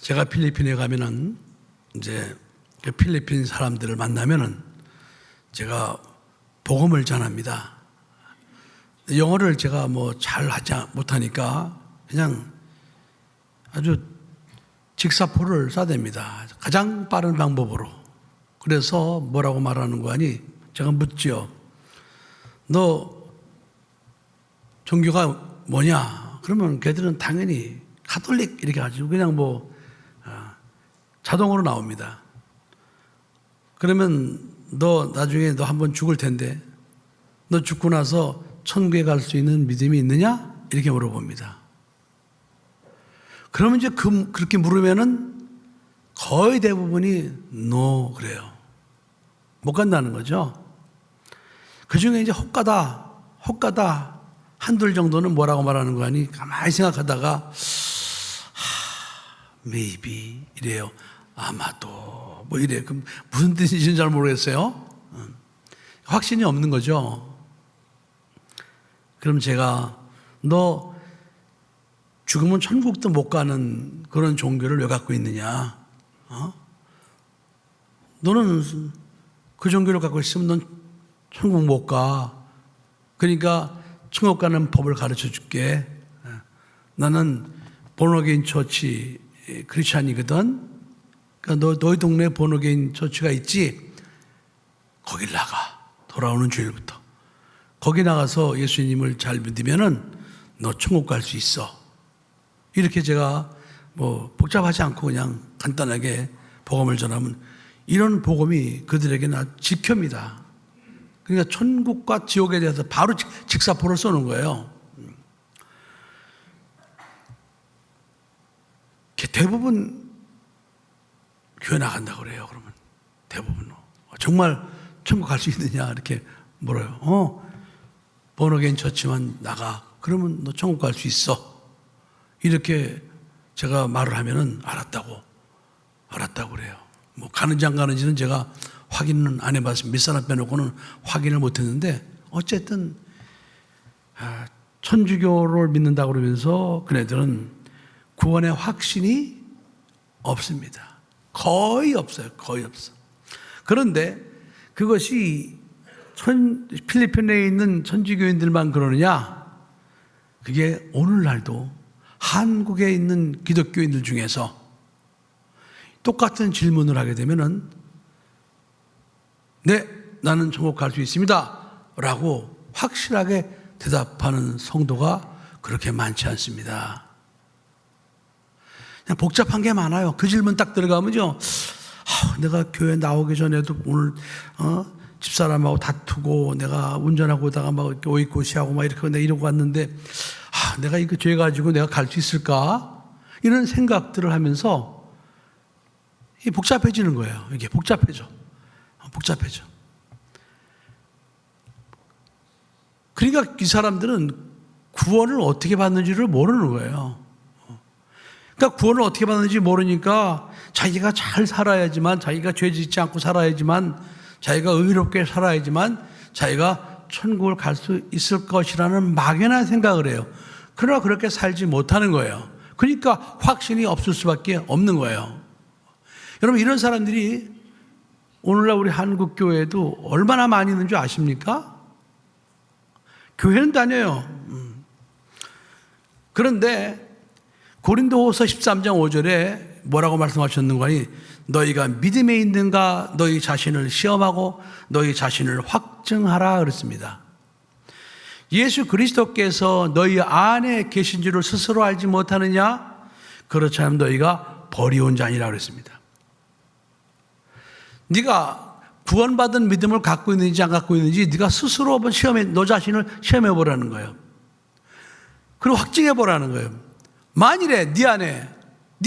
제가 필리핀에 가면은 이제 그 필리핀 사람들을 만나면은 제가 복음을 전합니다. 영어를 제가 뭐 잘 하지 못하니까 그냥 아주 직사포를 쏴댑니다. 가장 빠른 방법으로. 그래서 뭐라고 말하는 거 아니? 제가 묻지요. 너 종교가 뭐냐? 그러면 걔들은 당연히 가톨릭 이렇게 가지고 그냥 뭐 자동으로 나옵니다. 그러면 너 나중에 너 한번 죽을 텐데 너 죽고 나서 천국에 갈 수 있는 믿음이 있느냐? 이렇게 물어봅니다. 그러면 이제 그렇게 물으면은 거의 대부분이 no 그래요. 못 간다는 거죠. 그 중에 이제 혹가다 한둘 정도는 뭐라고 말하는 거 아니? 가만히 생각하다가 maybe 이래요. 아마도 뭐 이래. 그럼 무슨 뜻인지는 잘 모르겠어요. 확신이 없는 거죠. 그럼 제가 너 죽으면 천국도 못 가는 그런 종교를 왜 갖고 있느냐? 너는 그 종교를 갖고 있으면 넌 천국 못 가. 그러니까 천국 가는 법을 가르쳐 줄게. 나는 본어게인 처치 크리스찬이거든. 그러니까 너희 동네에 본어게인 처치가 있지? 거길 나가. 돌아오는 주일부터. 거기 나가서 예수님을 잘 믿으면은 너 천국 갈 수 있어. 이렇게 제가 뭐 복잡하지 않고 그냥 간단하게 복음을 전하면 이런 복음이 그들에게는 지켜입니다. 그러니까 천국과 지옥에 대해서 바로 직사포를 쏘는 거예요. 대부분 교회 나간다고 그래요. 그러면 대부분 정말 천국 갈 수 있느냐 이렇게 물어요. 본어게인 처치만 나가. 그러면 너 천국 갈 수 있어. 이렇게 제가 말을 하면은 알았다고 그래요. 뭐 가는지 안 가는지는 제가 확인은 안 해봤습니다. 몇 사람 빼놓고는 확인을 못 했는데 어쨌든 천주교를 믿는다고 그러면서 그네들은 구원의 확신이 없습니다. 거의 없어요. 거의 없어. 그런데 그것이 필리핀에 있는 천주교인들만 그러느냐? 그게 오늘날도 한국에 있는 기독교인들 중에서 똑같은 질문을 하게 되면은 네, 나는 천국 갈 수 있습니다. 라고 확실하게 대답하는 성도가 그렇게 많지 않습니다. 그냥 복잡한 게 많아요. 그 질문 딱 들어가면요. 내가 교회 나오기 전에도 오늘 집사람하고 다투고 내가 운전하고 오다가 막 이렇게 오이코시하고 막 이렇게 내가 이러고 왔는데 내가 이거 죄 가지고 내가 갈 수 있을까? 이런 생각들을 하면서 복잡해지는 거예요. 이게 복잡해져. 그러니까 이 사람들은 구원을 어떻게 받는지를 모르는 거예요. 그러니까 구원을 어떻게 받는지 모르니까 자기가 잘 살아야지만, 자기가 죄 짓지 않고 살아야지만, 자기가 의롭게 살아야지만 자기가 천국을 갈 수 있을 것이라는 막연한 생각을 해요. 그러나 그렇게 살지 못하는 거예요. 그러니까 확신이 없을 수밖에 없는 거예요. 여러분, 이런 사람들이 오늘날 우리 한국 교회에도 얼마나 많이 있는 줄 아십니까? 교회는 다녀요. 그런데 고린도후서 13장 5절에 뭐라고 말씀하셨는가 하니 너희가 믿음에 있는가 너희 자신을 시험하고 너희 자신을 확증하라 그랬습니다. 예수 그리스도께서 너희 안에 계신 줄을 스스로 알지 못하느냐? 그렇지 않으면 너희가 버리온 자니라 그랬습니다. 네가 구원받은 믿음을 갖고 있는지 안 갖고 있는지 네가 스스로 한번 너 자신을 시험해 보라는 거예요. 그리고 확증해 보라는 거예요. 만일에 네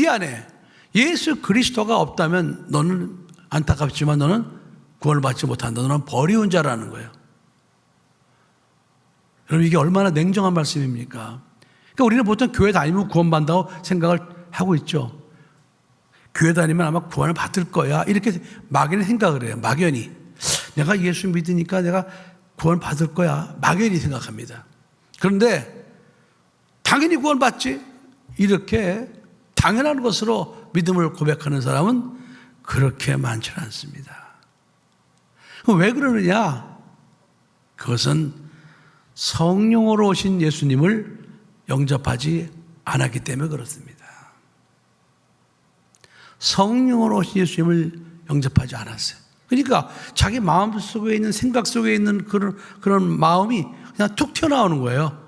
안에 예수 그리스도가 없다면 너는 안타깝지만 너는 구원을 받지 못한다. 너는 버리온 자라는 거예요. 여러분, 이게 얼마나 냉정한 말씀입니까? 그러니까 우리는 보통 교회 다니면 구원받는다고 생각을 하고 있죠. 교회 다니면 아마 구원을 받을 거야. 이렇게 막연히 생각을 해요. 막연히. 내가 예수 믿으니까 내가 구원 받을 거야. 막연히 생각합니다. 그런데 당연히 구원 받지. 이렇게 당연한 것으로 믿음을 고백하는 사람은 그렇게 많지 않습니다. 왜 그러느냐? 그것은 성령으로 오신 예수님을 영접하지 않았기 때문에 그렇습니다. 성령으로 오신 예수님을 영접하지 않았어요. 그러니까 자기 마음 속에 있는, 생각 속에 있는 그런 마음이 그냥 툭 튀어나오는 거예요.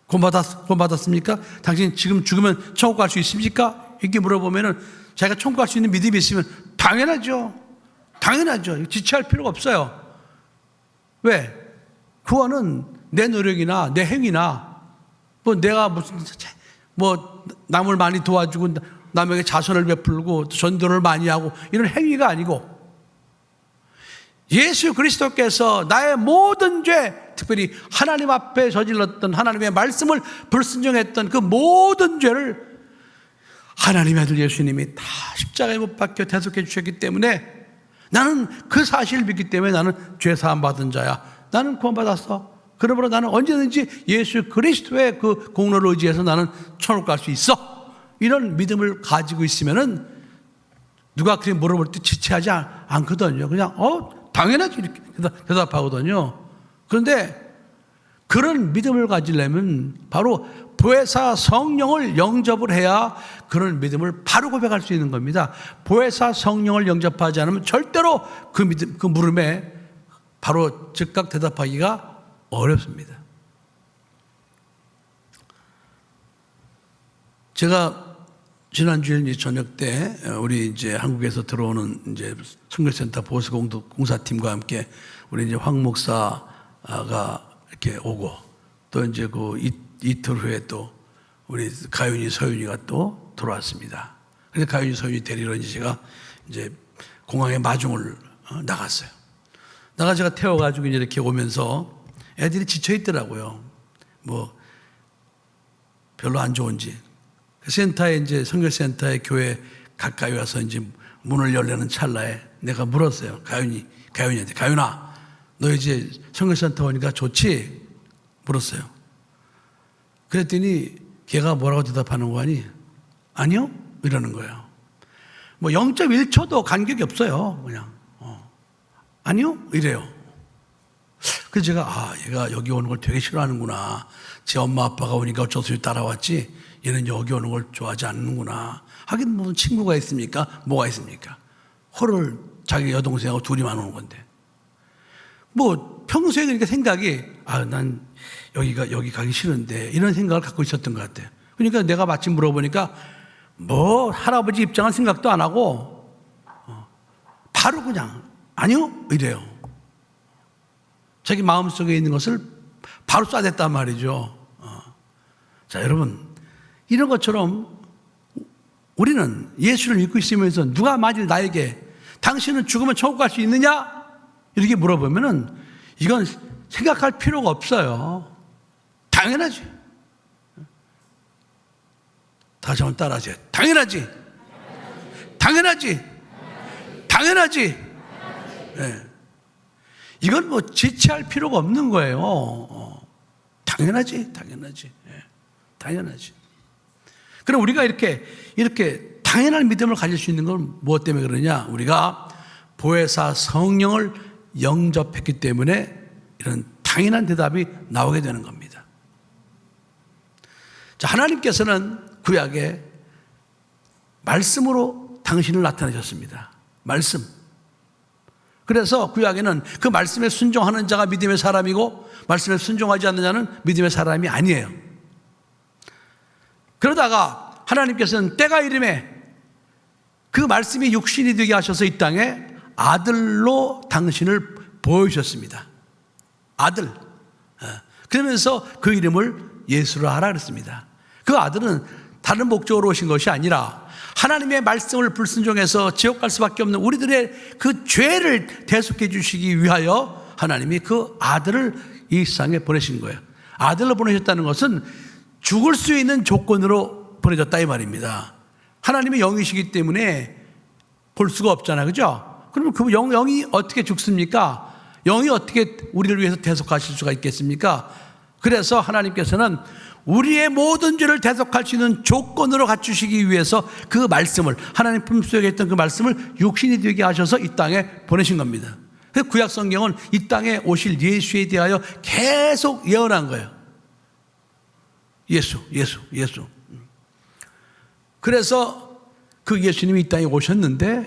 구원받았습니까? 당신 지금 죽으면 천국 갈 수 있습니까? 이렇게 물어보면은 자기가 천국 갈 수 있는 믿음이 있으면 당연하죠. 당연하죠. 지체할 필요가 없어요. 왜? 구원은 내 노력이나 내 행위나 내가 남을 많이 도와주고 남에게 자선을 베풀고 전도를 많이 하고 이런 행위가 아니고 예수 그리스도께서 나의 모든 죄, 특별히 하나님 앞에 저질렀던 하나님의 말씀을 불순종했던 그 모든 죄를 하나님의 아들 예수님이 다 십자가에 못 박혀 대속해 주셨기 때문에 나는 그 사실을 믿기 때문에 나는 죄 사함 받은 자야. 나는 구원받았어. 그러므로 나는 언제든지 예수 그리스도의 그 공로를 의지해서 나는 천국 갈 수 있어. 이런 믿음을 가지고 있으면은 누가 그렇게 물어볼 때 지체하지 않거든요. 그냥 당연하지 이렇게 대답하거든요. 그런데 그런 믿음을 가지려면 바로 보혜사 성령을 영접을 해야 그런 믿음을 바로 고백할 수 있는 겁니다. 보혜사 성령을 영접하지 않으면 절대로 그 믿음, 그 물음에 바로 즉각 대답하기가 어렵습니다. 제가 지난주에 저녁 때 우리 이제 한국에서 들어오는 이제 선교센터 보수공사팀과 함께 우리 이제 황 목사가 이렇게 오고 또 이제 그 이틀 후에 또 우리 가윤이 서윤이가 또 들어왔습니다. 그래서 가윤이 서윤이 데리러 이제 제가 이제 공항에 마중을 나갔어요. 나가 제가 태워가지고 이제 이렇게 오면서 애들이 지쳐 있더라고요. 별로 안 좋은지. 센터에 이제 선교센터에 교회 가까이 와서 이제 문을 열려는 찰나에 내가 물었어요. 가윤이한테 가윤아, 너 이제 선교센터 오니까 좋지? 물었어요. 그랬더니 걔가 뭐라고 대답하는 거 아니? 아니요? 이러는 거예요. 0.1초도 간격이 없어요. 그냥 아니요? 이래요. 그래서 제가 얘가 여기 오는 걸 되게 싫어하는구나. 제 엄마 아빠가 오니까 어쩔 수 없이 따라왔지 얘는 여기 오는 걸 좋아하지 않는구나. 하긴 무슨 친구가 있습니까? 뭐가 있습니까? 호를 자기 여동생하고 둘이만 오는 건데 평소에 그러니까 생각이 난 여기 가기 싫은데 이런 생각을 갖고 있었던 것 같아요. 그러니까 내가 마침 물어보니까 할아버지 입장은 생각도 안 하고 바로 그냥 아니요? 이래요. 자기 마음속에 있는 것을 바로 쏴댔단 말이죠. 자, 여러분, 이런 것처럼 우리는 예수를 믿고 있으면서 누가 만일 나에게 당신은 죽으면 천국 갈 수 있느냐? 이렇게 물어보면은 이건 생각할 필요가 없어요. 당연하지. 다시 한번 따라하세요. 당연하지. 당연하지. 당연하지. 네. 이건 지체할 필요가 없는 거예요. 당연하지. 당연하지. 네. 당연하지. 그럼 우리가 이렇게 당연한 믿음을 가질 수 있는 건 무엇 때문에 그러냐? 우리가 보혜사 성령을 영접했기 때문에 이런 당연한 대답이 나오게 되는 겁니다. 자, 하나님께서는 구약에 말씀으로 당신을 나타내셨습니다. 말씀. 그래서 구약에는 그 말씀에 순종하는 자가 믿음의 사람이고 말씀에 순종하지 않는 자는 믿음의 사람이 아니에요. 그러다가 하나님께서는 때가 이름에 그 말씀이 육신이 되게 하셔서 이 땅에 아들로 당신을 보여주셨습니다. 아들. 그러면서 그 이름을 예수로 하라 그랬습니다. 그 아들은 다른 목적으로 오신 것이 아니라 하나님의 말씀을 불순종해서 지옥 갈 수밖에 없는 우리들의 그 죄를 대속해 주시기 위하여 하나님이 그 아들을 이 세상에 보내신 거예요. 아들로 보내셨다는 것은 죽을 수 있는 조건으로 보내졌다 이 말입니다. 하나님의 영이시기 때문에 볼 수가 없잖아요. 그죠? 그러면 그 영이 어떻게 죽습니까? 영이 어떻게 우리를 위해서 대속하실 수가 있겠습니까? 그래서 하나님께서는 우리의 모든 죄를 대속할 수 있는 조건으로 갖추시기 위해서 그 말씀을, 하나님 품속에 있던 그 말씀을 육신이 되게 하셔서 이 땅에 보내신 겁니다. 구약 성경은 이 땅에 오실 예수에 대하여 계속 예언한 거예요. 예수. 그래서 그 예수님이 이 땅에 오셨는데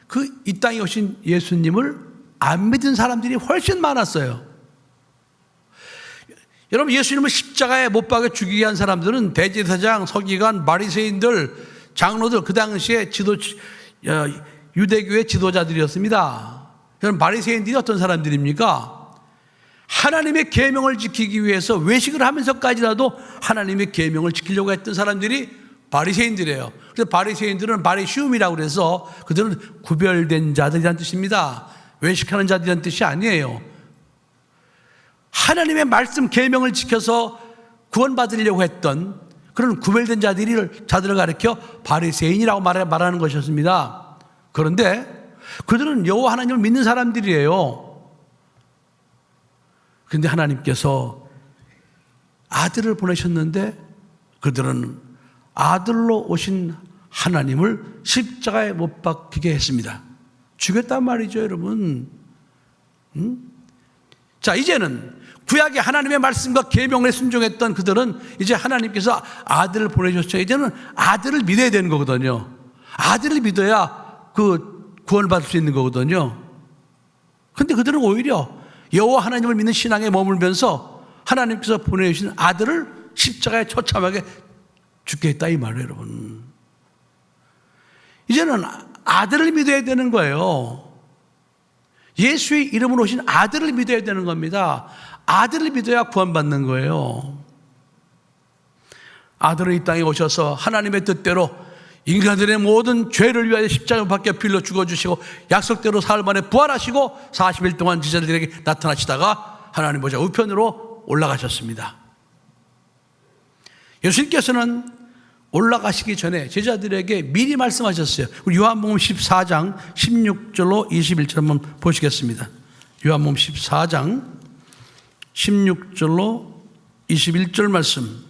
그 이 땅에 오신 예수님을 안 믿은 사람들이 훨씬 많았어요. 여러분, 예수님을 십자가에 못 박아 죽이게 한 사람들은 대제사장, 서기관, 바리새인들, 장로들, 그 당시에 유대교의 지도자들이었습니다. 여러분, 바리새인들이 어떤 사람들입니까? 하나님의 계명을 지키기 위해서 외식을 하면서까지라도 하나님의 계명을 지키려고 했던 사람들이 바리새인들이에요. 그래서 바리새인들은 바리시움이라고 그래서 그들은 구별된 자들이란 뜻입니다. 외식하는 자들이란 뜻이 아니에요. 하나님의 말씀 계명을 지켜서 구원받으려고 했던 그런 구별된 자들을 가리켜 바리새인이라고 말하는 것이었습니다. 그런데 그들은 여호와 하나님을 믿는 사람들이에요. 그런데 하나님께서 아들을 보내셨는데 그들은 아들로 오신 하나님을 십자가에 못 박히게 했습니다. 죽였단 말이죠, 여러분. 자, 이제는 구약의 하나님의 말씀과 계명에 순종했던 그들은 이제 하나님께서 아들을 보내셨죠. 이제는 아들을 믿어야 되는 거거든요. 아들을 믿어야 그 구원을 받을 수 있는 거거든요. 그런데 그들은 오히려 여호와 하나님을 믿는 신앙에 머물면서 하나님께서 보내주신 아들을 십자가에 처참하게 죽게 했다 이 말이에요, 여러분. 이제는 아들을 믿어야 되는 거예요. 예수의 이름으로 오신 아들을 믿어야 되는 겁니다. 아들을 믿어야 구원받는 거예요. 아들은 이 땅에 오셔서 하나님의 뜻대로 인간들의 모든 죄를 위하여 십자가에 박혀 빌려 죽어주시고 약속대로 사흘 만에 부활하시고 40일 동안 제자들에게 나타나시다가 하나님 보좌 우편으로 올라가셨습니다. 예수님께서는 올라가시기 전에 제자들에게 미리 말씀하셨어요. 우리 요한복음 14장 16절로 21절 한번 보시겠습니다. 요한복음 14장 16절로 21절 말씀.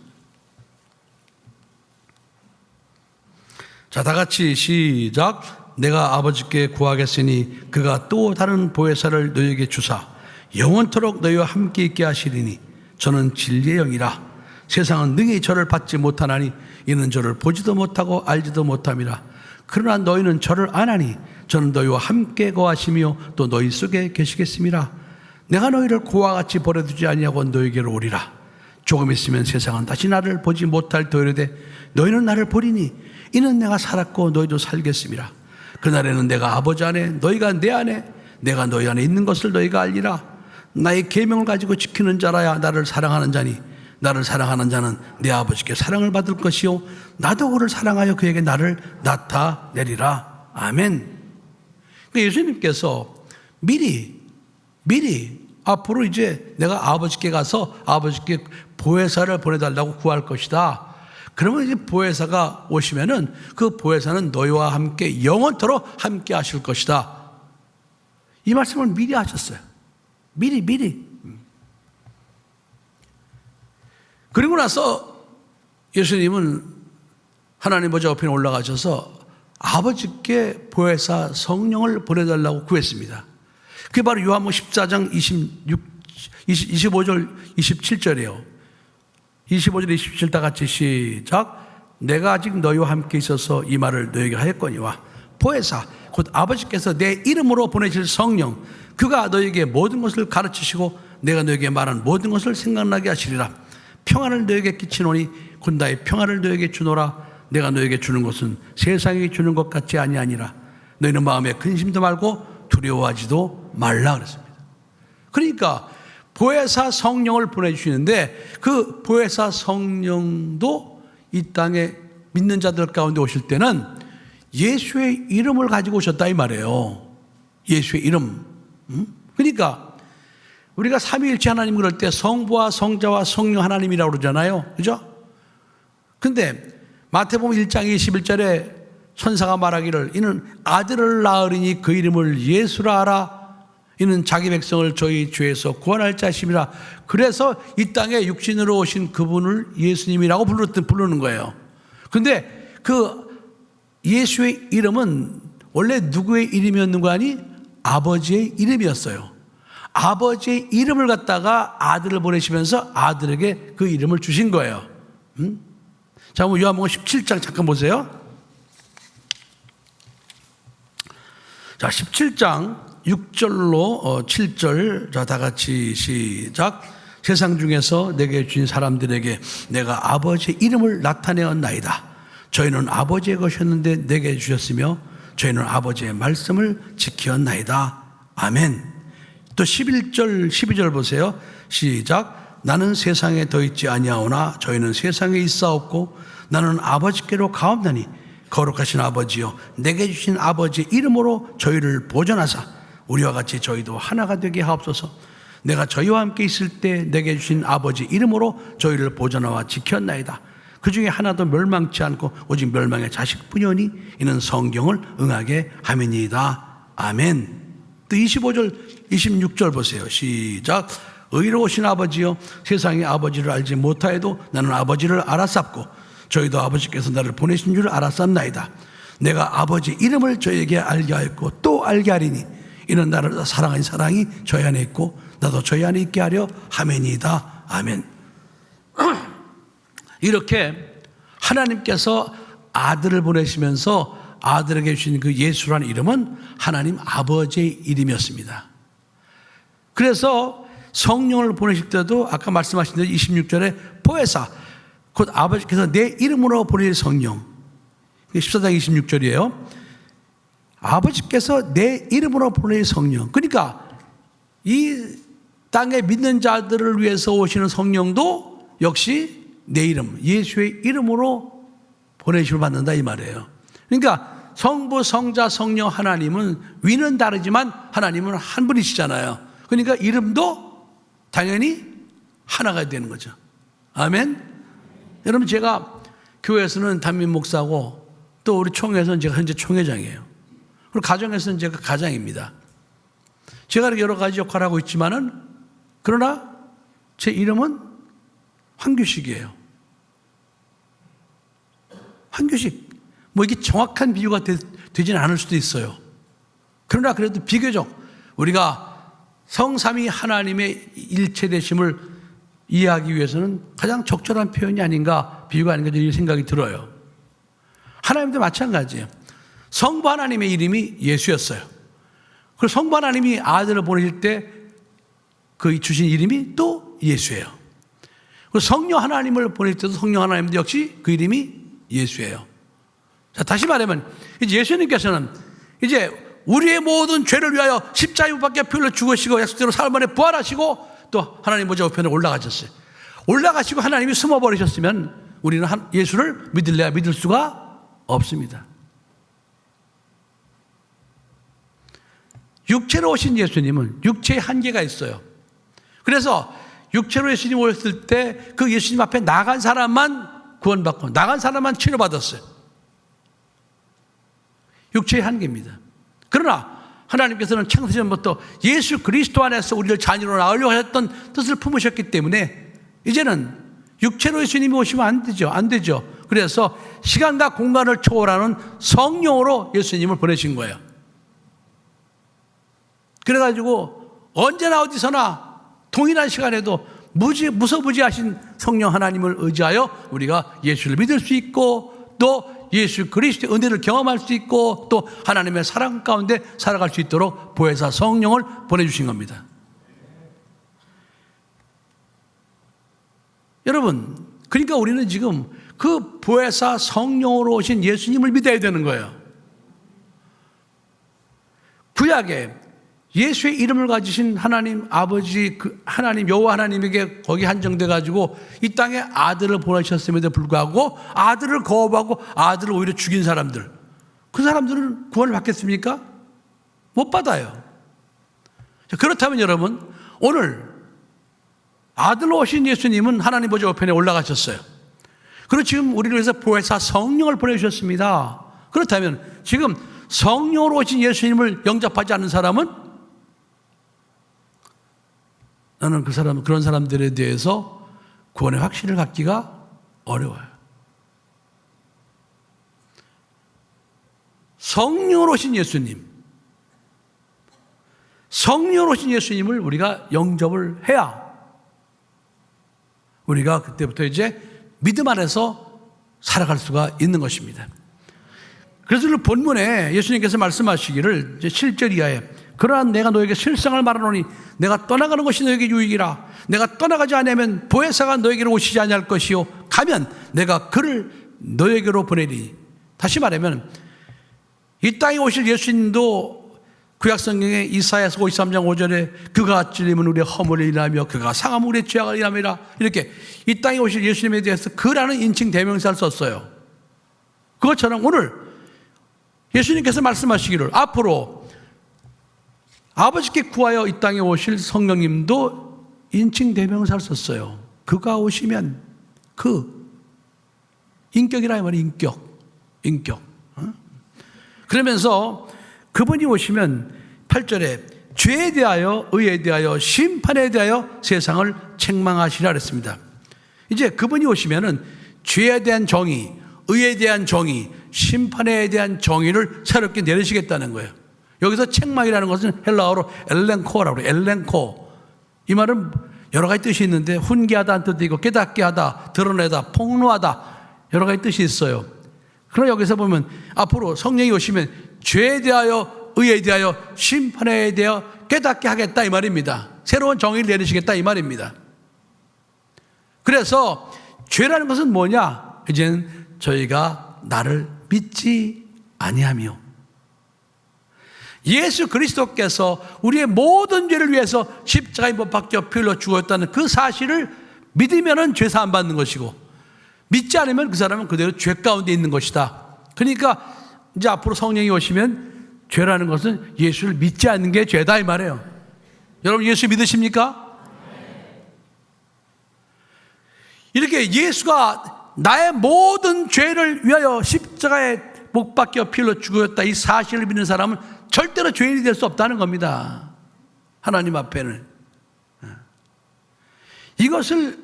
자, 다 같이 시작. 내가 아버지께 구하겠으니 그가 또 다른 보혜사를 너희에게 주사 영원토록 너희와 함께 있게 하시리니 저는 진리의 영이라. 세상은 능히 저를 받지 못하나니 이는 저를 보지도 못하고 알지도 못함이라. 그러나 너희는 저를 아나니 저는 너희와 함께 거하시며 또 너희 속에 계시겠음이라. 내가 너희를 고와 같이 버려두지 아니하고 너희에게로 오리라. 조금 있으면 세상은 다시 나를 보지 못할 터이르되 너희는 나를 보리니 이는 내가 살았고 너희도 살겠음이라. 그날에는 내가 아버지 안에 너희가 내 안에 내가 너희 안에 있는 것을 너희가 알리라. 나의 계명을 가지고 지키는 자라야 나를 사랑하는 자니 나를 사랑하는 자는 내 아버지께 사랑을 받을 것이요 나도 그를 사랑하여 그에게 나를 나타내리라. 아멘. 그러니까 예수님께서 미리 앞으로 이제 내가 아버지께 가서 아버지께 보혜사를 보내달라고 구할 것이다. 그러면 이제 보혜사가 오시면은 그 보혜사는 너희와 함께 영원토록 함께 하실 것이다. 이 말씀을 미리 하셨어요. 미리. 그리고 나서 예수님은 하나님 보좌 우편에 올라가셔서 아버지께 보혜사 성령을 보내달라고 구했습니다. 그게 바로 요한복음 14장 25절 27절이에요. 25절 27절 다 같이 시작. 내가 아직 너희와 함께 있어서 이 말을 너희에게 하였거니와 보혜사 곧 아버지께서 내 이름으로 보내실 성령 그가 너희에게 모든 것을 가르치시고 내가 너희에게 말한 모든 것을 생각나게 하시리라. 평안을 너희에게 끼치노니 곧 나의 평안을 너희에게 주노라. 내가 너희에게 주는 것은 세상이 주는 것 같지 아니하니라. 너희는 마음에 근심도 말고 두려워하지도 말라 그랬습니다. 그러니까 보혜사 성령을 보내주시는데 그 보혜사 성령도 이 땅에 믿는 자들 가운데 오실 때는 예수의 이름을 가지고 오셨다 이 말이에요. 예수의 이름. 그러니까 우리가 삼위일체 하나님 그럴 때 성부와 성자와 성령 하나님이라고 그러잖아요. 그죠? 근데 마태복음 1장 21절에 천사가 말하기를 이는 아들을 낳으리니 그 이름을 예수라 하라. 이는 자기 백성을 저희 죄에서 구원할 자심이라. 그래서 이 땅에 육신으로 오신 그분을 예수님이라고 부르는 거예요. 근데 그 예수의 이름은 원래 누구의 이름이었는 거 아니? 아버지의 이름이었어요. 아버지의 이름을 갖다가 아들을 보내시면서 아들에게 그 이름을 주신 거예요. 자, 요한복음 17장 잠깐 보세요. 자, 17장 6절로 7절, 자, 다 같이 시작. 세상 중에서 내게 주신 사람들에게 내가 아버지의 이름을 나타내었나이다. 저희는 아버지의 것이었는데 내게 주셨으며 저희는 아버지의 말씀을 지켰나이다. 아멘. 또 11절 12절 보세요. 시작. 나는 세상에 더 있지 아니하오나 저희는 세상에 있사옵고 나는 아버지께로 가옵나니 거룩하신 아버지여 내게 주신 아버지의 이름으로 저희를 보존하사 우리와 같이 저희도 하나가 되게 하옵소서. 내가 저희와 함께 있을 때 내게 주신 아버지 이름으로 저희를 보존하와 지켰나이다. 그 중에 하나도 멸망치 않고 오직 멸망의 자식뿐이오니 이는 성경을 응하게 함이니이다. 아멘. 또 25절 26절 보세요. 시작. 의로우신 아버지여 세상의 아버지를 알지 못하여도 나는 아버지를 알았sap고 저희도 아버지께서 나를 보내신 줄 알았sap나이다. 내가 아버지 이름을 저에게 알게 하였고 또 알게 하리니 이는 나를 사랑하는 사랑이 저희 안에 있고 나도 저희 안에 있게 하려 함이니이다. 아멘. 이렇게 하나님께서 아들을 보내시면서 아들에게 주신 그 예수라는 이름은 하나님 아버지의 이름이었습니다. 그래서 성령을 보내실 때도 아까 말씀하신 대로 26절에 보혜사, 곧 아버지께서 내 이름으로 보내실 성령, 14장 26절이에요. 아버지께서 내 이름으로 보내실 성령. 그러니까 이 땅에 믿는 자들을 위해서 오시는 성령도 역시 내 이름, 예수의 이름으로 보내심을 받는다 이 말이에요. 그러니까 성부, 성자, 성령 하나님은 위는 다르지만 하나님은 한 분이시잖아요. 그러니까 이름도 당연히 하나가 되는 거죠. 아멘. 여러분, 제가 교회에서는 담임 목사고 또 우리 총회에서는 제가 현재 총회장이에요. 그리고 가정에서는 제가 가장입니다. 제가 여러 가지 역할을 하고 있지만은 그러나 제 이름은 황규식이에요. 황규식. 뭐 이게 정확한 비유가 되지는 않을 수도 있어요. 그러나 그래도 비교적 우리가 성삼위 하나님의 일체되심을 이해하기 위해서는 가장 적절한 표현이 아닌가, 비유가 아닌가 이런 생각이 들어요. 하나님도 마찬가지예요. 성부 하나님의 이름이 예수였어요. 그리고 성부 하나님이 아들을 보내실 때 그 주신 이름이 또 예수예요. 그리고 성령 하나님을 보낼 때도 성령 하나님도 역시 그 이름이 예수예요. 자, 다시 말하면 이제 예수님께서는 이제 우리의 모든 죄를 위하여 십자가에 못 박혀 피 흘려 죽으시고 약속대로 사흘 만에 부활하시고 또 하나님 보좌 우편에 올라가셨어요. 올라가시고 하나님이 숨어버리셨으면 우리는 예수를 믿을래야 믿을 수가 없습니다. 육체로 오신 예수님은 육체의 한계가 있어요. 그래서 육체로 예수님 오셨을 때 그 예수님 앞에 나간 사람만 구원받고 나간 사람만 치료받았어요. 육체의 한계입니다. 그러나 하나님께서는 창세전부터 예수 그리스도 안에서 우리를 자녀로 낳으려고 하셨던 뜻을 품으셨기 때문에 이제는 육체로 예수님이 오시면 안 되죠. 그래서 시간과 공간을 초월하는 성령으로 예수님을 보내신 거예요. 그래가지고 언제나 어디서나 동일한 시간에도 무소부지하신 성령 하나님을 의지하여 우리가 예수를 믿을 수 있고 또 예수 그리스도의 은혜를 경험할 수 있고 또 하나님의 사랑 가운데 살아갈 수 있도록 보혜사 성령을 보내주신 겁니다. 여러분, 그러니까 우리는 지금 그 보혜사 성령으로 오신 예수님을 믿어야 되는 거예요. 구약에 예수의 이름을 가지신 하나님 아버지 하나님 여호와 하나님에게 거기 한정돼 가지고 이 땅에 아들을 보내셨음에도 불구하고 아들을 거부하고 아들을 오히려 죽인 사람들, 그 사람들은 구원을 받겠습니까? 못 받아요. 그렇다면 여러분, 오늘 아들로 오신 예수님은 하나님 보좌 우편에 올라가셨어요. 그리고 지금 우리를 위해서 보혜사 성령을 보내주셨습니다. 그렇다면 지금 성령으로 오신 예수님을 영접하지 않는 사람은 나는 그런 사람들에 대해서 구원의 확신을 갖기가 어려워요. 성령으로 오신 예수님, 성령으로 오신 예수님을 우리가 영접을 해야 우리가 그때부터 이제 믿음 안에서 살아갈 수가 있는 것입니다. 그래서 오늘 본문에 예수님께서 말씀하시기를 7절 이하에 그러나 내가 너에게 실상을 말하노니 내가 떠나가는 것이 너에게 유익이라. 내가 떠나가지 않으면 보혜사가 너에게로 오시지 아니할 것이요 가면 내가 그를 너에게로 보내리니. 다시 말하면 이 땅에 오실 예수님도 구약성경에 이사야서 53장 5절에 그가 찔림은 우리의 허물을 인하며 그가 상함은 우리의 죄악을 인함이라. 이렇게 이 땅에 오실 예수님에 대해서 그라는 인칭 대명사를 썼어요. 그것처럼 오늘 예수님께서 말씀하시기를 앞으로 아버지께 구하여 이 땅에 오실 성령님도 인칭 대명사를 썼어요. 그가 오시면 그 인격이라 말이에요. 인격. 그러면서 그분이 오시면 8절에 죄에 대하여 의에 대하여 심판에 대하여 세상을 책망하시라 그랬습니다. 이제 그분이 오시면은 죄에 대한 정의, 의에 대한 정의, 심판에 대한 정의를 새롭게 내리시겠다는 거예요. 여기서 책망이라는 것은 헬라어로 엘렌코라고 해요. 엘렌코. 이 말은 여러 가지 뜻이 있는데 훈계하다는 뜻도 있고 깨닫게 하다, 드러내다, 폭로하다 여러 가지 뜻이 있어요. 그러나 여기서 보면 앞으로 성령이 오시면 죄에 대하여 의에 대하여 심판에 대하여 깨닫게 하겠다 이 말입니다. 새로운 정의를 내리시겠다 이 말입니다. 그래서 죄라는 것은 뭐냐? 이제는 저희가 나를 믿지 아니하며 예수 그리스도께서 우리의 모든 죄를 위해서 십자가에 못 박혀 피 흘려 죽었다는 그 사실을 믿으면은 죄 사함 받는 것이고 믿지 않으면 그 사람은 그대로 죄 가운데 있는 것이다. 그러니까 이제 앞으로 성령이 오시면 죄라는 것은 예수를 믿지 않는 게 죄다 이 말이에요. 여러분 예수 믿으십니까? 이렇게 예수가 나의 모든 죄를 위하여 십자가에 못 박혀 피 흘려 죽었다 이 사실을 믿는 사람은 절대로 죄인이 될 수 없다는 겁니다. 하나님 앞에는. 이것을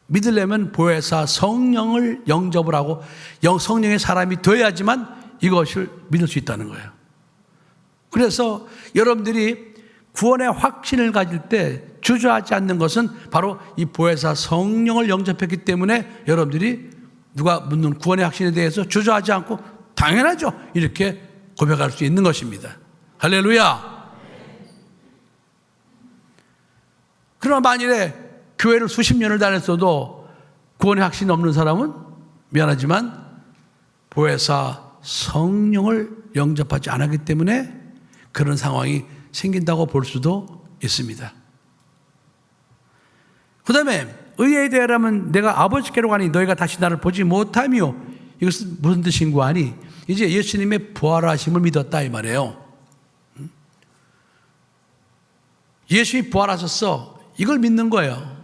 믿으려면 보혜사 성령을 영접을 하고 성령의 사람이 되어야지만 이것을 믿을 수 있다는 거예요. 그래서 여러분들이 구원의 확신을 가질 때 주저하지 않는 것은 바로 이 보혜사 성령을 영접했기 때문에 여러분들이 누가 묻는 구원의 확신에 대해서 주저하지 않고 당연하죠 이렇게 고백할 수 있는 것입니다. 할렐루야. 그러나 만일에 교회를 수십 년을 다녔어도 구원의 확신이 없는 사람은 미안하지만 보혜사 성령을 영접하지 않았기 때문에 그런 상황이 생긴다고 볼 수도 있습니다. 그 다음에 의에 대하여라면 내가 아버지께로 가니 너희가 다시 나를 보지 못하며 이것은 무슨 뜻인고 하니 이제 예수님의 부활하심을 믿었다 이 말이에요. 예수님이 부활하셨어 이걸 믿는 거예요.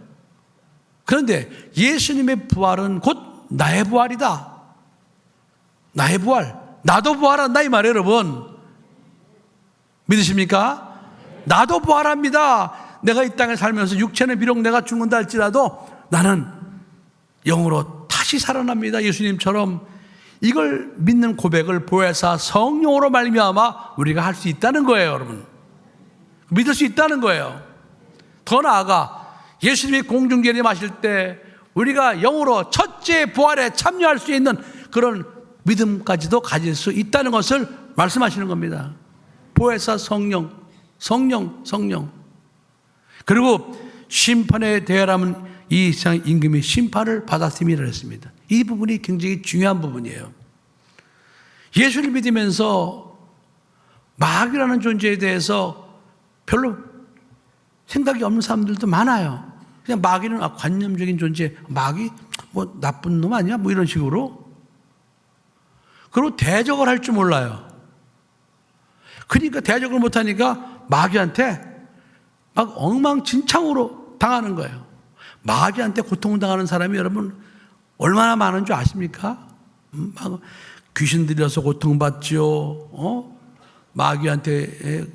그런데 예수님의 부활은 곧 나의 부활이다. 나의 부활. 나도 부활한다 이 말이에요 여러분. 믿으십니까? 나도 부활합니다. 내가 이 땅에 살면서 육체는 비록 내가 죽는다 할지라도 나는 영으로 다시 살아납니다. 예수님처럼 이걸 믿는 고백을 보혜사 성령으로 말미암아 우리가 할 수 있다는 거예요 여러분. 믿을 수 있다는 거예요. 더 나아가 예수님이 공중재림하실 때 우리가 영으로 첫째 부활에 참여할 수 있는 그런 믿음까지도 가질 수 있다는 것을 말씀하시는 겁니다. 보혜사 성령. 그리고 심판에 대하여라면 이 세상 임금이 심판을 받았음이라 했습니다. 이 부분이 굉장히 중요한 부분이에요. 예수를 믿으면서 마귀라는 존재에 대해서 별로 생각이 없는 사람들도 많아요. 그냥 마귀는 관념적인 존재, 마귀 뭐 나쁜 놈 아니야? 뭐 이런 식으로. 그리고 대적을 할 줄 몰라요. 그러니까 대적을 못하니까 마귀한테 막 엉망진창으로 당하는 거예요. 마귀한테 고통당하는 사람이 여러분 얼마나 많은 줄 아십니까? 막 귀신 들여서 고통받죠. 마귀한테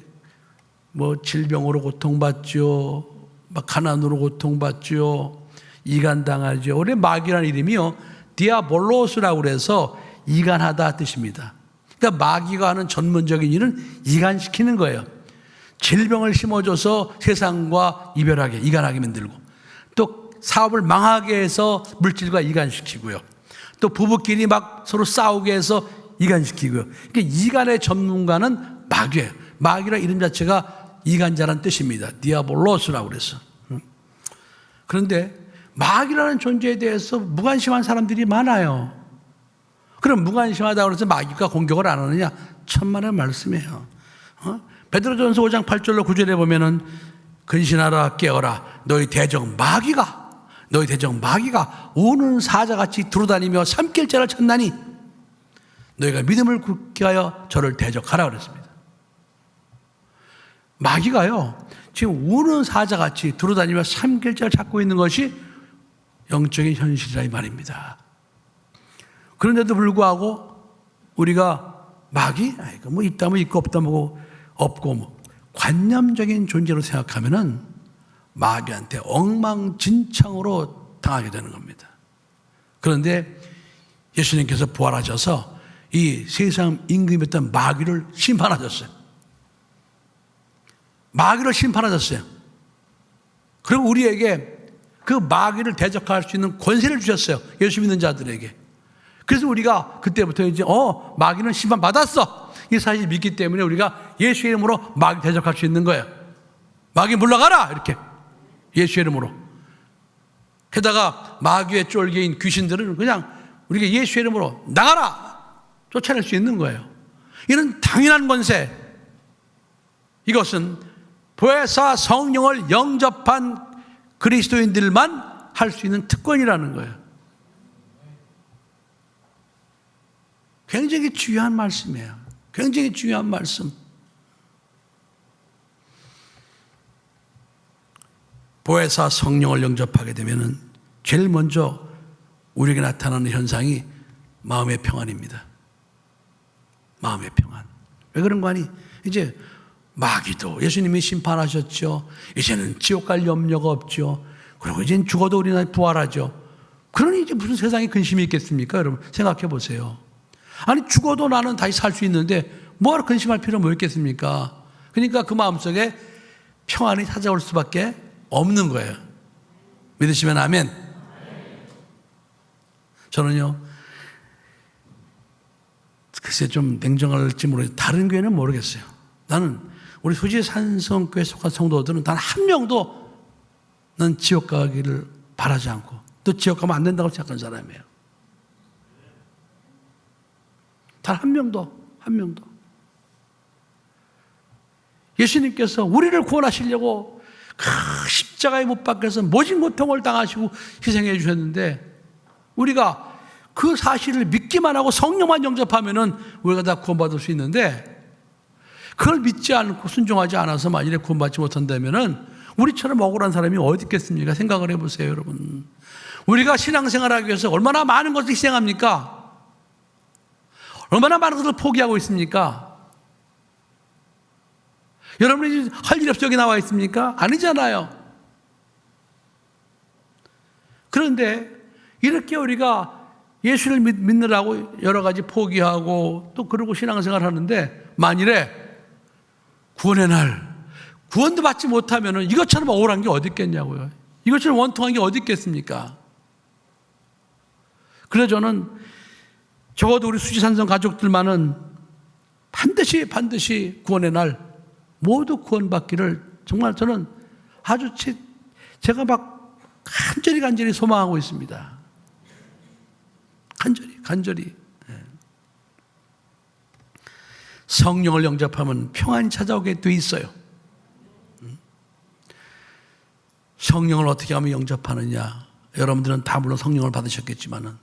뭐 질병으로 고통받죠. 막 가난으로 고통받죠. 이간당하죠. 원래 마귀라는 이름이요, 디아볼로스라고 그래서 이간하다 뜻입니다. 그러니까 마귀가 하는 전문적인 일은 이간시키는 거예요. 질병을 심어줘서 세상과 이간하게 만들고, 또 사업을 망하게 해서 물질과 이간시키고요. 또 부부끼리 막 서로 싸우게 해서 이간시키고요. 그러니까 이간의 전문가는 마귀예요. 마귀라 이름 자체가 이간자라는 뜻입니다. 디아볼로스라고 그래서. 그런데 마귀라는 존재에 대해서 무관심한 사람들이 많아요. 그럼 무관심하다고 해서 마귀가 공격을 안 하느냐? 천만의 말씀이에요. 베드로전서 5장 8절로 9절에 보면은 근신하라 깨어라 너희 대적 마귀가 우는 사자같이 두루다니며 삼킬자를 찾나니 너희가 믿음을 굳게 하여 저를 대적하라 그랬습니다. 마귀가요 지금 우는 사자같이 두루다니며 삼킬자를 찾고 있는 것이 영적인 현실이라 이 말입니다. 그런데도 불구하고 우리가 마귀 뭐 있다면 있고 없다면 없고 뭐 관념적인 존재로 생각하면은 마귀한테 엉망진창으로 당하게 되는 겁니다. 그런데 예수님께서 부활하셔서 이 세상 임금이었던 마귀를 심판하셨어요. 마귀를 심판하셨어요. 그리고 우리에게 그 마귀를 대적할 수 있는 권세를 주셨어요. 예수 믿는 자들에게. 그래서 우리가 그때부터 이제 마귀는 심판받았어 이 사실을 믿기 때문에 우리가 예수의 이름으로 마귀 대적할 수 있는 거예요. 마귀 물러가라 이렇게 예수의 이름으로. 게다가 마귀의 쫄개인 귀신들은 그냥 우리가 예수의 이름으로 나가라 쫓아낼 수 있는 거예요. 이는 당연한 권세. 이것은 보혜사 성령을 영접한 그리스도인들만 할 수 있는 특권이라는 거예요. 굉장히 중요한 말씀이에요. 굉장히 중요한 말씀. 보혜사 성령을 영접하게 되면은 제일 먼저 우리에게 나타나는 현상이 마음의 평안입니다. 마음의 평안. 왜 그런 거 아니? 이제 마귀도 예수님이 심판하셨죠. 이제는 지옥 갈 염려가 없죠. 그리고 이제는 죽어도 우리는 부활하죠. 그러니 이제 무슨 세상에 근심이 있겠습니까? 여러분 생각해 보세요. 아니 죽어도 나는 다시 살 수 있는데 뭐하러 근심할 필요가 뭐 있겠습니까? 그러니까 그 마음속에 평안이 찾아올 수밖에 없는 거예요. 믿으시면 아멘. 저는요 글쎄 좀 냉정할지 모르겠어요. 다른 교회는 모르겠어요. 나는 우리 수지 산성교회 속한 성도들은 단 한 명도 난 지옥 가기를 바라지 않고 또 지옥 가면 안 된다고 생각하는 사람이에요. 단 한 명도. 예수님께서 우리를 구원하시려고 십자가에 못 박혀서 모진 고통을 당하시고 희생해 주셨는데 우리가 그 사실을 믿기만 하고 성령만 영접하면은 우리가 다 구원받을 수 있는데 그걸 믿지 않고 순종하지 않아서 만일에 구원받지 못한다면은 우리처럼 억울한 사람이 어디 있겠습니까? 생각을 해보세요, 여러분. 우리가 신앙생활하기 위해서 얼마나 많은 것을 희생합니까? 얼마나 많은 것을 포기하고 있습니까? 여러분이 할 일 없이 여기 나와 있습니까? 아니잖아요. 그런데 이렇게 우리가 예수를 믿느라고 여러 가지 포기하고 또 그러고 신앙생활 하는데 만일에 구원의 날 구원도 받지 못하면 이것처럼 억울한 게 어디 있겠냐고요. 이것처럼 원통한 게 어디 있겠습니까? 그래서 저는 적어도 우리 수지산성 가족들만은 반드시 구원의 날 모두 구원받기를 정말 저는 아주 제가 막 간절히 소망하고 있습니다. 간절히. 성령을 영접하면 평안이 찾아오게 돼 있어요. 성령을 어떻게 하면 영접하느냐? 여러분들은 다 물론 성령을 받으셨겠지만은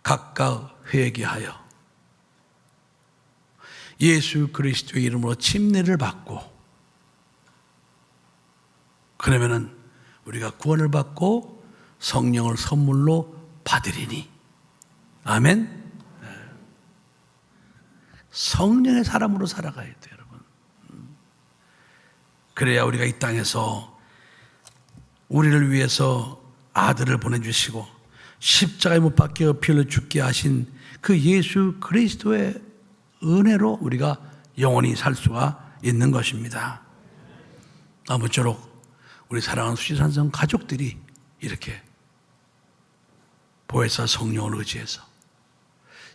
각각 회개하여 예수 그리스도의 이름으로 침례를 받고 그러면은 우리가 구원을 받고 성령을 선물로 받으리니. 아멘. 성령의 사람으로 살아가야 돼요, 여러분. 그래야 우리가 이 땅에서 우리를 위해서 아들을 보내주시고 십자가에 못 박혀 피 흘려 죽게 하신 그 예수 그리스도의 은혜로 우리가 영원히 살 수가 있는 것입니다. 아무쪼록 우리 사랑하는 수지산성 가족들이 이렇게 보혜사 성령을 의지해서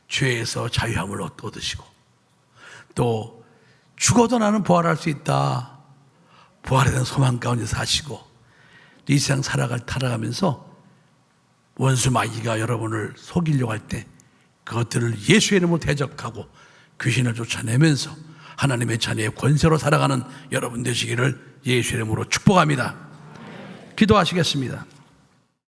죄에서 자유함을 얻으시고 또 죽어도 나는 부활할 수 있다. 부활에 대한 소망 가운데 사시고 이 세상 살아가면서 원수 마귀가 여러분을 속이려고 할 때 그것들을 예수의 이름으로 대적하고 귀신을 쫓아내면서 하나님의 자녀의 권세로 살아가는 여러분 되시기를 예수의 이름으로 축복합니다. 기도하시겠습니다.